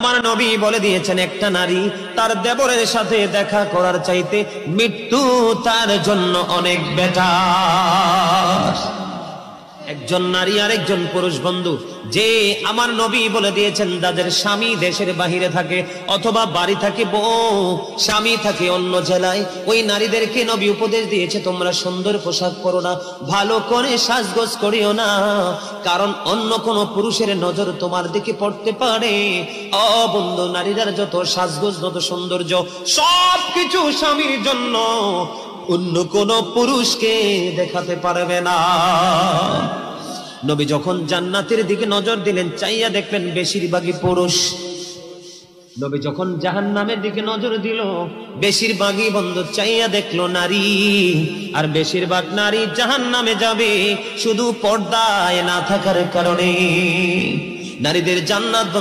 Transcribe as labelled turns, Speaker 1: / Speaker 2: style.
Speaker 1: আমার নবী বলে দিয়েছেন, একটা নারী তার দেবরের সাথে দেখা করার চাইতে মৃত্যু তার জন্য অনেক বেটার। একজন নারী আর একজন পুরুষ বন্ধু, যে আমার নবী বলে দিয়েছেন যাদের স্বামী দেশের বাহিরে থাকে অথবা বাড়ি থাকে বউ, স্বামী থাকে অন্য জেলায়, ওই নারীদেরকে নবী উপদেশ দিয়েছে তোমরা সুন্দর পোশাক পরো না, ভালো করে সাজগোজ করিও না, কারণ অন্য কোন পুরুষের নজর তোমার দিকে পড়তে পারে। ও বন্ধু, নারীদের যত সাজগোজ যত সৌন্দর্য সবকিছু স্বামীর জন্য, অন্য কোন পুরুষকে দেখাতে পারবে না। নবী যখন জান্নাতের দিকে নজর দিলেন, চাইয়া দেখলেন বেশিরভাগই পুরুষ। নবী যখন জাহান্নামের দিকে নজর দিল, বেশিরভাগই বন্ধু চাইয়া দেখলো নারী, আর বেশিরভাগ নারী জাহান্নামে যাবে শুধু পর্দায় না থাকার কারণে। নারীদের জান্নাত